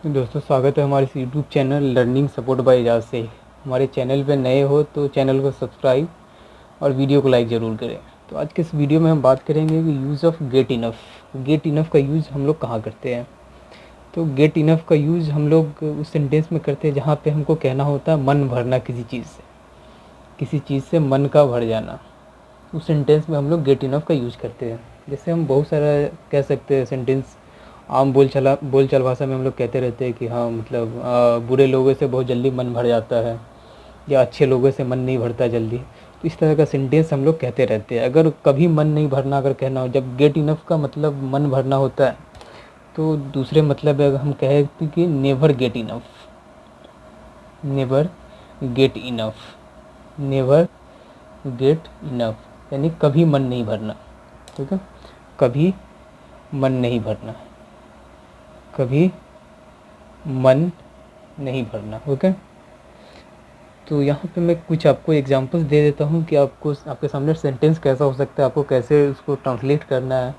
दोस्तों स्वागत है हमारे इस YouTube channel learning support by Ejaz से। हमारे चैनल पर नए हो तो चैनल को सब्सक्राइब और वीडियो को लाइक ज़रूर करें। तो आज के इस वीडियो में हम बात करेंगे कि use of get enough. Get enough का यूज़ हम लोग कहाँ करते हैं। तो गेट इनफ का यूज़ हम लोग उस सेंटेंस में करते हैं जहाँ पे हमको कहना होता है मन भरना किसी चीज़ से मन का भर जाना। उस सेंटेंस में हम लोग गेट इनफ का यूज़ करते हैं। जैसे हम बहुत सारा कह सकते हैं सेंटेंस आम बोलचाल भाषा में हम लोग कहते रहते हैं कि हाँ मतलब बुरे लोगों से बहुत जल्दी मन भर जाता है या अच्छे लोगों से मन नहीं भरता जल्दी। तो इस तरह का सेंटेंस हम लोग कहते रहते हैं। अगर कभी मन नहीं भरना अगर कहना हो, जब गेट इनफ का मतलब मन भरना होता है तो दूसरे मतलब अगर हम कहें कि never get enough, never get enough, never get enough यानी कभी मन नहीं भरना। ठीक है, कभी मन नहीं भरना, कभी मन नहीं भरना। ओके, तो यहाँ पे मैं कुछ आपको एग्जांपल्स दे देता हूँ कि आपको आपके सामने सेंटेंस कैसा हो सकता है, आपको कैसे उसको ट्रांसलेट करना है।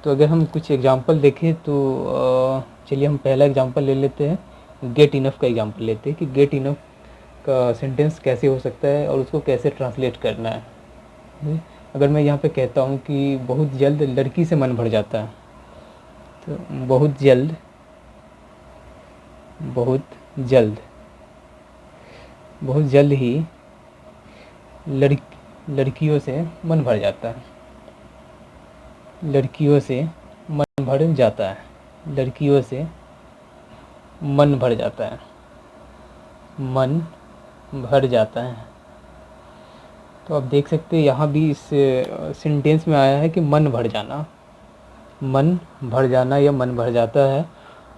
तो अगर हम कुछ एग्जांपल देखें तो चलिए हम पहला एग्जांपल ले लेते हैं, गेट इनफ का एग्जांपल लेते हैं कि गेट इनफ का सेंटेंस कैसे हो सकता है और उसको कैसे ट्रांसलेट करना है। अगर मैं यहाँ पे कहता हूँ कि बहुत जल्द लड़की से मन भर जाता है, तो बहुत जल्द बहुत जल्द ही लड़कियों से मन भर जाता है, लड़कियों से मन भर जाता है, लड़कियों से मन भर जाता है, मन भर जाता है। तो आप देख सकते हैं यहाँ भी इस सेंटेंस में आया है कि मन भर जाना, मन भर जाना या मन भर जाता है।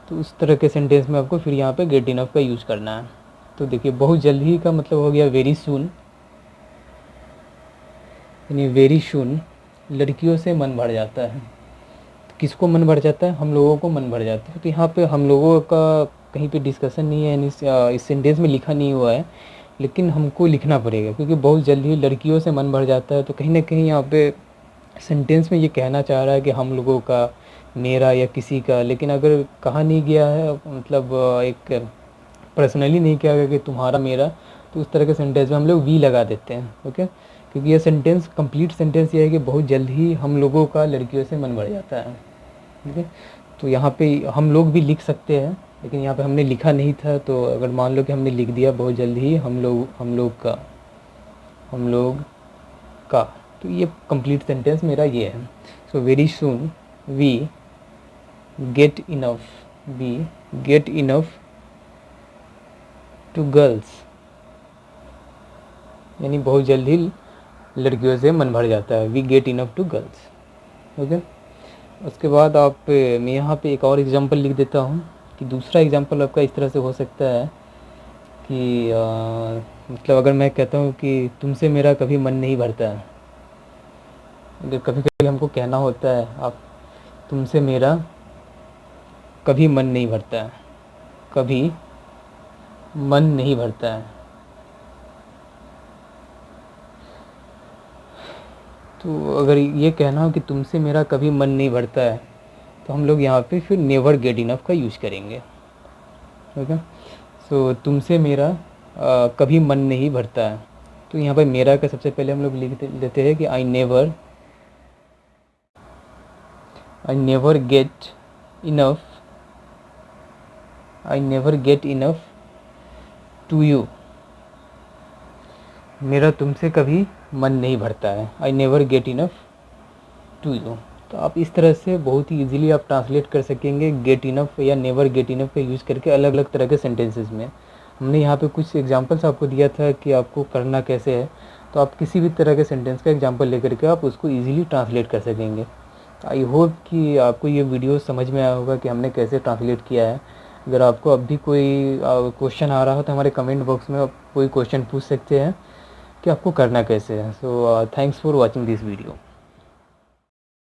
तो उस तरह के सेंटेंस में आपको फिर यहाँ पे गेट इनफ का यूज़ करना है। तो देखिए बहुत जल्द ही का मतलब हो गया वेरी सून, यानी वेरी सून लड़कियों से मन भर जाता है। तो किसको मन भर जाता है, हम लोगों को मन भर जाता है। तो यहाँ पे हम लोगों का कहीं पे डिस्कशन नहीं है, यानी इस सेंटेंस में लिखा नहीं हुआ है, लेकिन हमको लिखना पड़ेगा क्योंकि बहुत जल्द ही लड़कियों से मन भर जाता है। तो कहीं ना कहीं यहाँ पे सेंटेंस में ये कहना चाह रहा है कि हम लोगों का, मेरा या किसी का। लेकिन अगर कहा नहीं गया है, मतलब एक पर्सनली नहीं किया गया कि तुम्हारा मेरा, तो उस तरह के सेंटेंस में हम लोग वी लगा देते हैं। ओके, क्योंकि ये सेंटेंस कंप्लीट सेंटेंस ये है कि बहुत जल्द ही हम लोगों का लड़कियों से मन भर जाता है। ठीक है, तो यहाँ पे हम लोग भी लिख सकते हैं, लेकिन यहाँ पे हमने लिखा नहीं था। तो अगर मान लो कि हमने लिख दिया बहुत जल्द ही हम लोग का, तो ये कंप्लीट सेंटेंस मेरा ये है। So very soon we get enough to girls, यानी बहुत जल्द ही लड़कियों से मन भर जाता है, we get enough to girls. Okay, उसके बाद मैं यहाँ पे एक और एग्जांपल लिख देता हूँ कि दूसरा एग्जांपल आपका इस तरह से हो सकता है कि मतलब अगर मैं कहता हूँ कि तुमसे मेरा कभी मन नहीं भरता है। अगर कभी कभी हमको कहना होता है आप, तुमसे मेरा कभी मन नहीं भरता है, कभी मन नहीं भरता है। तो अगर ये कहना हो कि तुमसे मेरा कभी मन नहीं भरता है, तो हम लोग यहाँ पे फिर नेवर गेट इनफ का यूज़ करेंगे। ओके, सो तुमसे मेरा कभी मन नहीं भरता है। तो यहाँ पर मेरा का सबसे पहले हम लोग लिख देते हैं कि I never get enough to you, मेरा तुमसे कभी मन नहीं भरता है, I never get enough to you. तो आप इस तरह से बहुत ही इजीली आप ट्रांसलेट कर सकेंगे गेट इनफ या नेवर गेट इनफ का यूज़ करके अलग अलग तरह के सेंटेंसेस में। हमने यहाँ पे कुछ एग्जांपल्स आपको दिया था कि आपको करना कैसे है। तो आप किसी भी तरह के सेंटेंस का एग्जांपल लेकर के आप उसको इजीली ट्रांसलेट कर सकेंगे। आई होप कि आपको ये वीडियो समझ में आया होगा कि हमने कैसे ट्रांसलेट किया है। अगर आपको अब भी कोई क्वेश्चन आ रहा हो तो हमारे कमेंट बॉक्स में आप कोई क्वेश्चन पूछ सकते हैं कि आपको करना कैसे है। So thanks for watching this video.